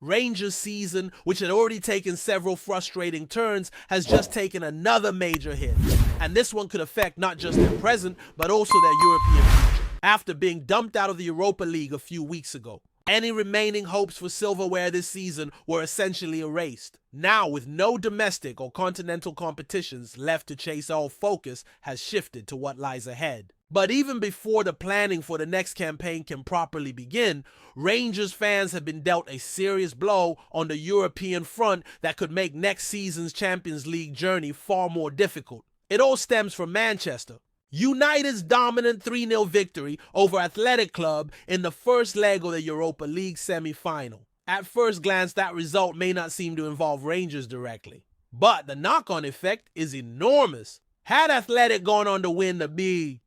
Rangers' season, which had already taken several frustrating turns, has just taken another major hit. And this one could affect not just their present, but also their European future, after being dumped out of the Europa League a few weeks ago. Any remaining hopes for silverware this season were essentially erased. Now, with no domestic or continental competitions left to chase, all focus has shifted to what lies ahead. But even before the planning for the next campaign can properly begin, Rangers fans have been dealt a serious blow on the European front that could make next season's Champions League journey far more difficult. It all stems from Manchester. United's dominant 3-0 victory over Athletic Club in the first leg of the Europa League semi-final. At first glance, that result may not seem to involve Rangers directly, but the knock-on effect is enormous. Had Athletic gone on to win the big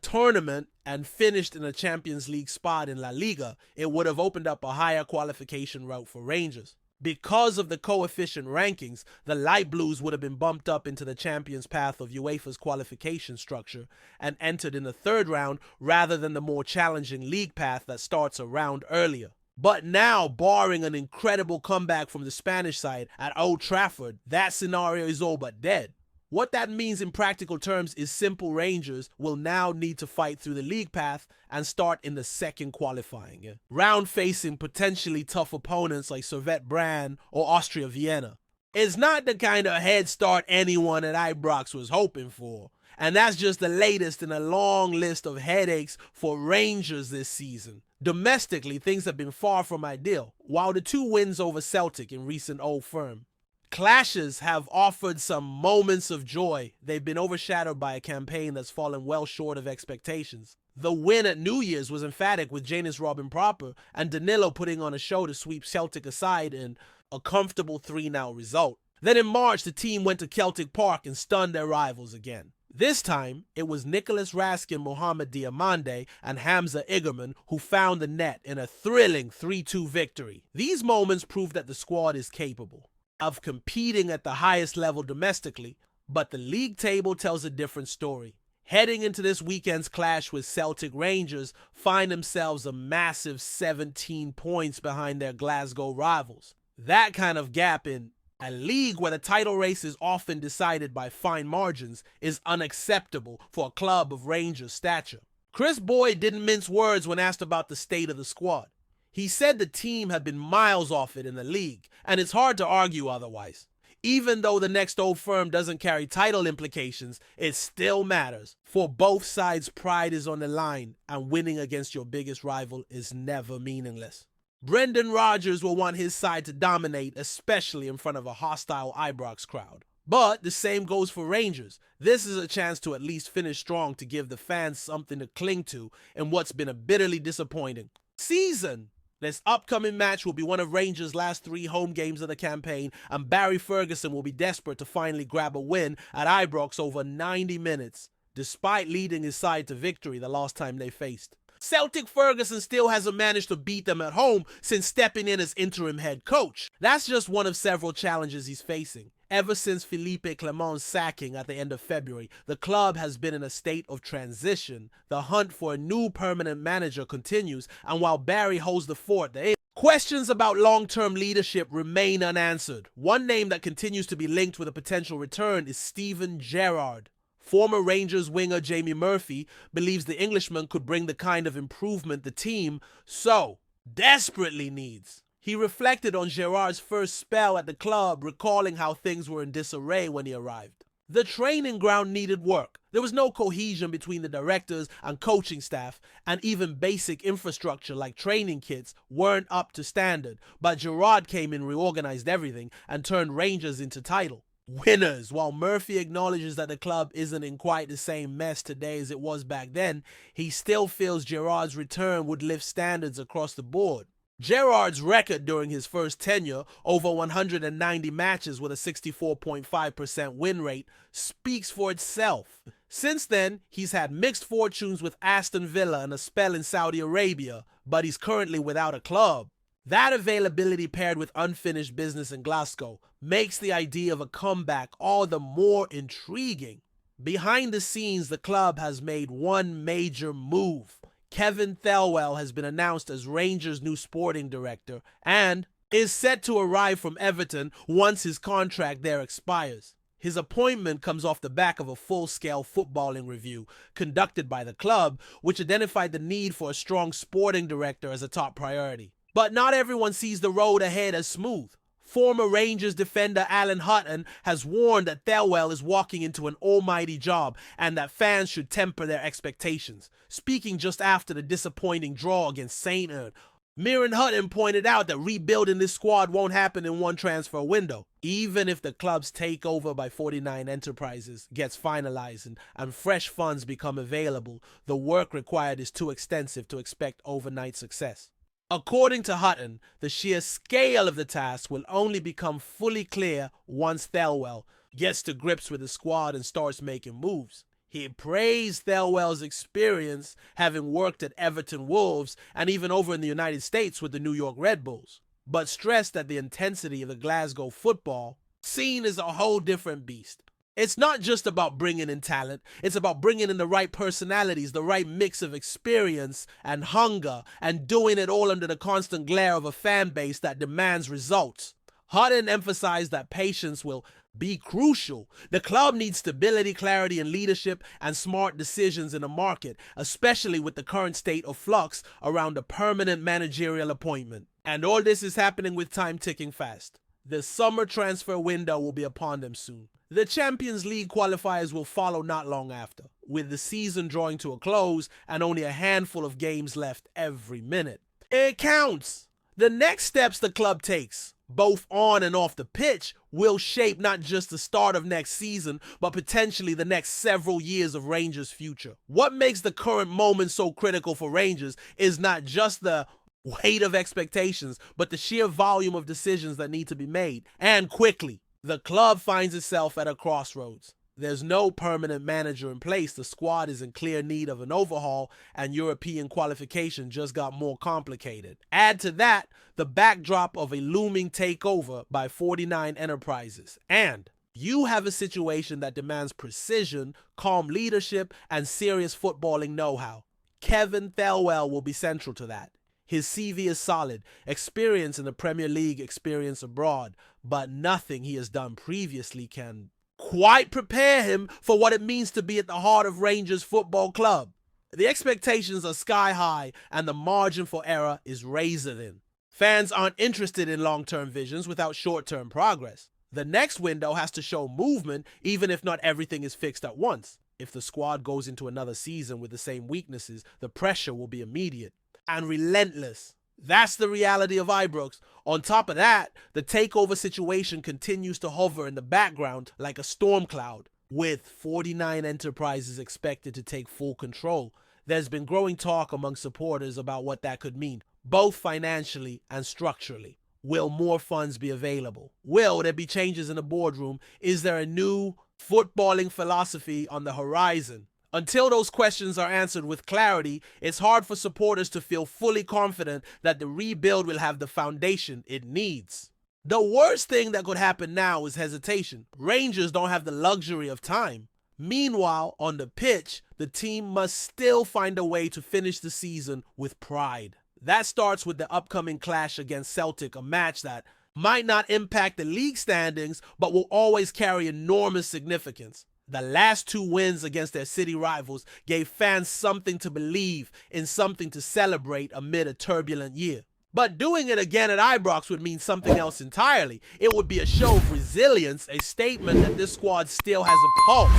tournament and finished in a Champions League spot in La Liga, it would have opened up a higher qualification route for Rangers. Because of the coefficient rankings, the Light Blues would have been bumped up into the Champions path of UEFA's qualification structure and entered in the third round rather than the more challenging league path that starts a round earlier. But now, barring an incredible comeback from the Spanish side at Old Trafford, that scenario is all but dead. What that means in practical terms is simple: Rangers will now need to fight through the league path and start in the second qualifying round, facing potentially tough opponents like Servette Brand or Austria Vienna. It's not the kind of head start anyone at Ibrox was hoping for, and that's just the latest in a long list of headaches for Rangers this season. Domestically, things have been far from ideal. While the 2 wins over Celtic in recent Old Firm clashes have offered some moments of joy, they've been overshadowed by a campaign that's fallen well short of expectations. The win at New Year's was emphatic, with Janus robbing proper and Danilo putting on a show to sweep Celtic aside in a comfortable 3-0 result. Then in March, the team went to Celtic Park and stunned their rivals again. This time, it was Nicholas Raskin, Mohamed Diamande, and Hamza Igerman who found the net in a thrilling 3-2 victory. These moments prove that the squad is capable of competing at the highest level domestically, but the league table tells a different story. Heading into this weekend's clash with Celtic, Rangers find themselves a massive 17 points behind their Glasgow rivals. That kind of gap in a league where the title race is often decided by fine margins is unacceptable for a club of Rangers' stature. Chris Boyd didn't mince words when asked about the state of the squad. He said the team had been miles off it in the league, and it's hard to argue otherwise. Even though the next Old Firm doesn't carry title implications, it still matters. For both sides, pride is on the line, and winning against your biggest rival is never meaningless. Brendan Rodgers will want his side to dominate, especially in front of a hostile Ibrox crowd. But the same goes for Rangers. This is a chance to at least finish strong to give the fans something to cling to in what's been a bitterly disappointing season. This upcoming match will be one of Rangers' last 3 home games of the campaign, and Barry Ferguson will be desperate to finally grab a win at Ibrox over 90 minutes, despite leading his side to victory the last time they faced. Celtic Ferguson still hasn't managed to beat them at home since stepping in as interim head coach. That's just one of several challenges he's facing. Ever since Philippe Clement's sacking at the end of February, the club has been in a state of transition. The hunt for a new permanent manager continues, and while Barry holds the fort, questions about long-term leadership remain unanswered. One name that continues to be linked with a potential return is Steven Gerrard. Former Rangers winger Jamie Murphy believes the Englishman could bring the kind of improvement the team so desperately needs. He reflected on Gerrard's first spell at the club, recalling how things were in disarray when he arrived. The training ground needed work. There was no cohesion between the directors and coaching staff, and even basic infrastructure like training kits weren't up to standard. But Gerrard came in, reorganized everything, and turned Rangers into title winners. While Murphy acknowledges that the club isn't in quite the same mess today as it was back then, he still feels Gerrard's return would lift standards across the board. Gerrard's record during his first tenure, over 190 matches with a 64.5% win rate, speaks for itself. Since then, he's had mixed fortunes with Aston Villa and a spell in Saudi Arabia, but he's currently without a club. That availability paired with unfinished business in Glasgow makes the idea of a comeback all the more intriguing. Behind the scenes, the club has made one major move. Kevin Thelwell has been announced as Rangers' new sporting director, and is set to arrive from Everton once his contract there expires. His appointment comes off the back of a full-scale footballing review conducted by the club, which identified the need for a strong sporting director as a top priority. But not everyone sees the road ahead as smooth. Former Rangers defender Alan Hutton has warned that Thelwell is walking into an almighty job and that fans should temper their expectations. Speaking just after the disappointing draw against St. Ern, Mirren Hutton pointed out that rebuilding this squad won't happen in one transfer window. Even if the club's takeover by 49 Enterprises gets finalized and fresh funds become available, the work required is too extensive to expect overnight success. According to Hutton, the sheer scale of the task will only become fully clear once Thelwell gets to grips with the squad and starts making moves. He praised Thelwell's experience having worked at Everton Wolves and even over in the United States with the New York Red Bulls, but stressed that the intensity of the Glasgow football scene is a whole different beast. It's not just about bringing in talent, it's about bringing in the right personalities, the right mix of experience and hunger, and doing it all under the constant glare of a fan base that demands results. Hutton emphasized that patience will be crucial. The club needs stability, clarity, and leadership and smart decisions in the market, especially with the current state of flux around a permanent managerial appointment. And all this is happening with time ticking fast. The summer transfer window will be upon them soon. The Champions League qualifiers will follow not long after, with the season drawing to a close and only a handful of games left every minute. It counts! The next steps the club takes, both on and off the pitch, will shape not just the start of next season, but potentially the next several years of Rangers' future. What makes the current moment so critical for Rangers is not just the weight of expectations, but the sheer volume of decisions that need to be made, and quickly. The club finds itself at a crossroads. There's no permanent manager in place, the squad is in clear need of an overhaul, and European qualification just got more complicated. Add to that the backdrop of a looming takeover by 49 Enterprises, and you have a situation that demands precision, calm leadership, and serious footballing know-how. Kevin Thelwell will be central to that. His CV is solid, experience in the Premier League, experience abroad, but nothing he has done previously can quite prepare him for what it means to be at the heart of Rangers Football Club. The expectations are sky high and the margin for error is razor thin. Fans aren't interested in long-term visions without short-term progress. The next window has to show movement even if not everything is fixed at once. If the squad goes into another season with the same weaknesses, the pressure will be immediate and relentless. That's the reality of Ibrox. On top of that, the takeover situation continues to hover in the background like a storm cloud. With 49 Enterprises expected to take full control, there's been growing talk among supporters about what that could mean, both financially and structurally. Will more funds be available? Will there be changes in the boardroom? Is there a new footballing philosophy on the horizon? Until those questions are answered with clarity, it's hard for supporters to feel fully confident that the rebuild will have the foundation it needs. The worst thing that could happen now is hesitation. Rangers don't have the luxury of time. Meanwhile, on the pitch, the team must still find a way to finish the season with pride. That starts with the upcoming clash against Celtic, a match that might not impact the league standings, but will always carry enormous significance. The last two wins against their city rivals gave fans something to believe in, something to celebrate amid a turbulent year. But doing it again at Ibrox would mean something else entirely. It would be a show of resilience, a statement that this squad still has a pulse.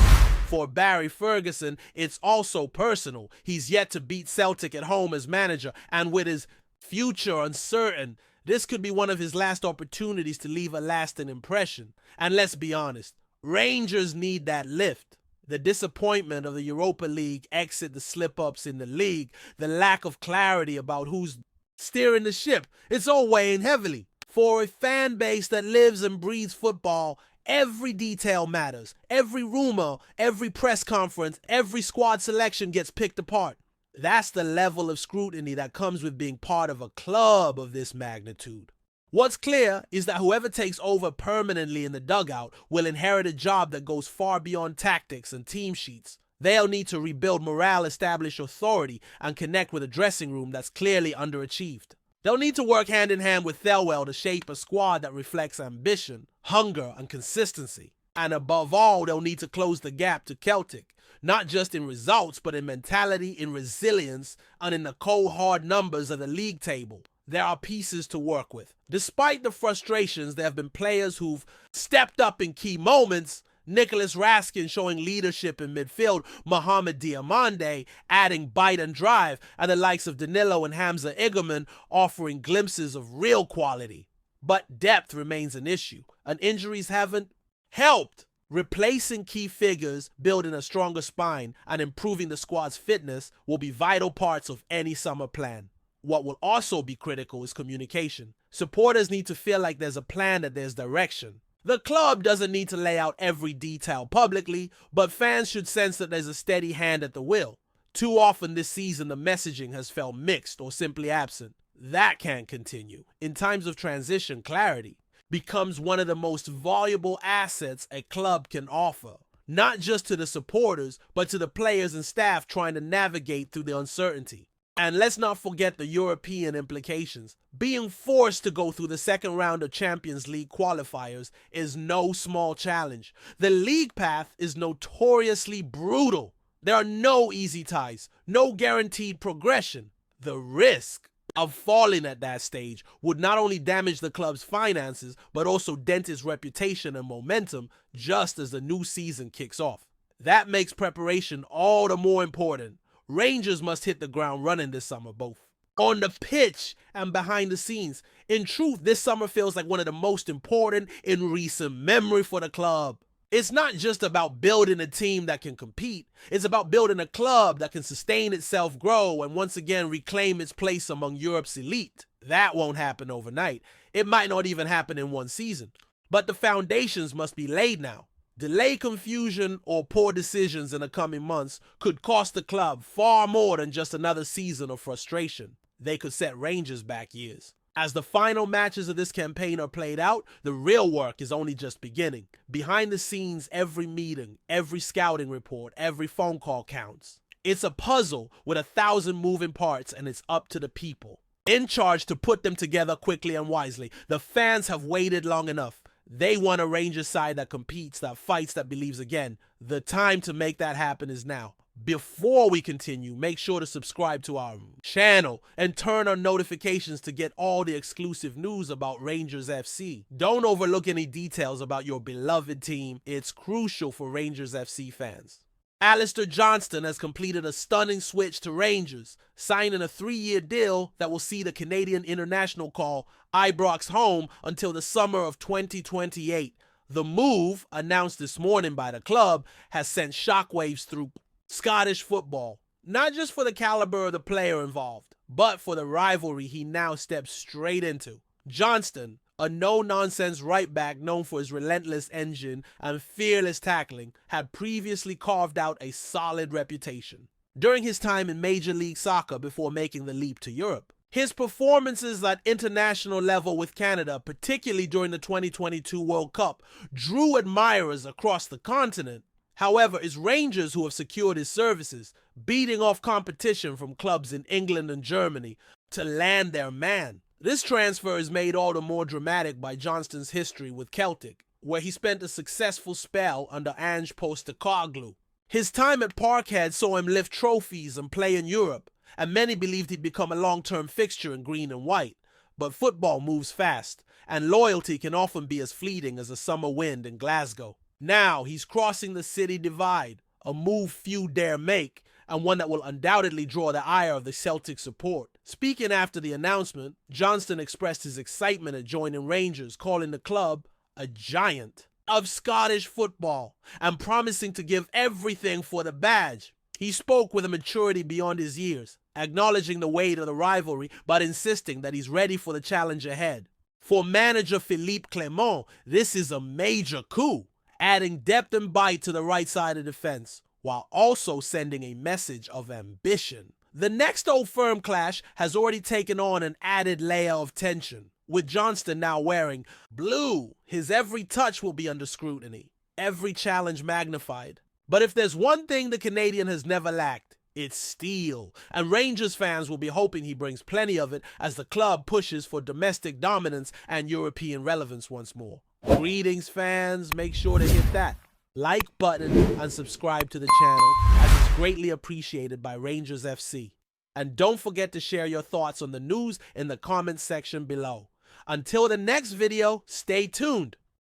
For Barry Ferguson, it's also personal. He's yet to beat Celtic at home as manager, and with his future uncertain, this could be one of his last opportunities to leave a lasting impression. And let's be honest, Rangers need that lift. The disappointment of the Europa League exit, the slip-ups in the league, the lack of clarity about who's steering the ship, it's all weighing heavily. For a fan base that lives and breathes football, every detail matters. Every rumor, every press conference, every squad selection gets picked apart. That's the level of scrutiny that comes with being part of a club of this magnitude. What's clear is that whoever takes over permanently in the dugout will inherit a job that goes far beyond tactics and team sheets. They'll need to rebuild morale, establish authority, and connect with a dressing room that's clearly underachieved. They'll need to work hand in hand with Thelwell to shape a squad that reflects ambition, hunger, and consistency. And above all, they'll need to close the gap to Celtic, not just in results, but in mentality, in resilience, and in the cold hard numbers of the league table. There are pieces to work with. Despite the frustrations, there have been players who've stepped up in key moments. Nicholas Raskin showing leadership in midfield, Mohamed Diamande adding bite and drive, and the likes of Danilo and Hamza Igerman offering glimpses of real quality. But depth remains an issue, and injuries haven't helped. Replacing key figures, building a stronger spine, and improving the squad's fitness will be vital parts of any summer plan. What will also be critical is communication. Supporters need to feel like there's a plan, that there's direction. The club doesn't need to lay out every detail publicly, but fans should sense that there's a steady hand at the wheel. Too often this season, the messaging has felt mixed or simply absent. That can't continue. In times of transition, clarity becomes one of the most valuable assets a club can offer, not just to the supporters, but to the players and staff trying to navigate through the uncertainty. And let's not forget the European implications. Being forced to go through the second round of Champions League qualifiers is no small challenge. The league path is notoriously brutal. There are no easy ties, no guaranteed progression. The risk of falling at that stage would not only damage the club's finances, but also dent its reputation and momentum just as the new season kicks off. That makes preparation all the more important. Rangers must hit the ground running this summer, both on the pitch and behind the scenes. In truth, this summer feels like one of the most important in recent memory for the club. It's not just about building a team that can compete. It's about building a club that can sustain itself, grow, and once again reclaim its place among Europe's elite. That won't happen overnight. It might not even happen in one season. But the foundations must be laid now. Delay, confusion, or poor decisions in the coming months could cost the club far more than just another season of frustration. They could set Rangers back years. As the final matches of this campaign are played out, the real work is only just beginning. Behind the scenes, every meeting, every scouting report, every phone call counts. It's a puzzle with 1,000 moving parts, and it's up to the people in charge to put them together quickly and wisely. The fans have waited long enough. They want a Rangers side that competes, that fights, that believes again. The time to make that happen is now. Before we continue, make sure to subscribe to our channel and turn on notifications to get all the exclusive news about Rangers FC. Don't overlook any details about your beloved team. It's crucial for Rangers FC fans. Alistair Johnston has completed a stunning switch to Rangers, signing a 3-year deal that will see the Canadian international call Ibrox home until the summer of 2028. The move, announced this morning by the club, has sent shockwaves through Scottish football, not just for the caliber of the player involved, but for the rivalry he now steps straight into. Johnston, a no-nonsense right-back known for his relentless engine and fearless tackling, had previously carved out a solid reputation during his time in Major League Soccer before making the leap to Europe. His performances at international level with Canada, particularly during the 2022 World Cup, drew admirers across the continent. However, it's Rangers who have secured his services, beating off competition from clubs in England and Germany to land their man. This transfer is made all the more dramatic by Johnston's history with Celtic, where he spent a successful spell under Ange Postecoglou. His time at Parkhead saw him lift trophies and play in Europe, and many believed he'd become a long-term fixture in green and white. But football moves fast, and loyalty can often be as fleeting as a summer wind in Glasgow. Now he's crossing the city divide, a move few dare make, and one that will undoubtedly draw the ire of the Celtic support. Speaking after the announcement, Johnston expressed his excitement at joining Rangers, calling the club a giant of Scottish football and promising to give everything for the badge. He spoke with a maturity beyond his years, acknowledging the weight of the rivalry, but insisting that he's ready for the challenge ahead. For manager Philippe Clement, this is a major coup, adding depth and bite to the right side of the fence, while also sending a message of ambition. The next Old Firm clash has already taken on an added layer of tension, with Johnston now wearing blue. His every touch will be under scrutiny, every challenge magnified. But if there's one thing the Canadian has never lacked, It's steel, and Rangers fans will be hoping he brings plenty of it as the club pushes for domestic dominance and European relevance once more. Greetings fans, make sure to hit that like button and subscribe to the channel as it's greatly appreciated by Rangers FC. And don't forget to share your thoughts on the news in the comments section below. Until the next video, stay tuned.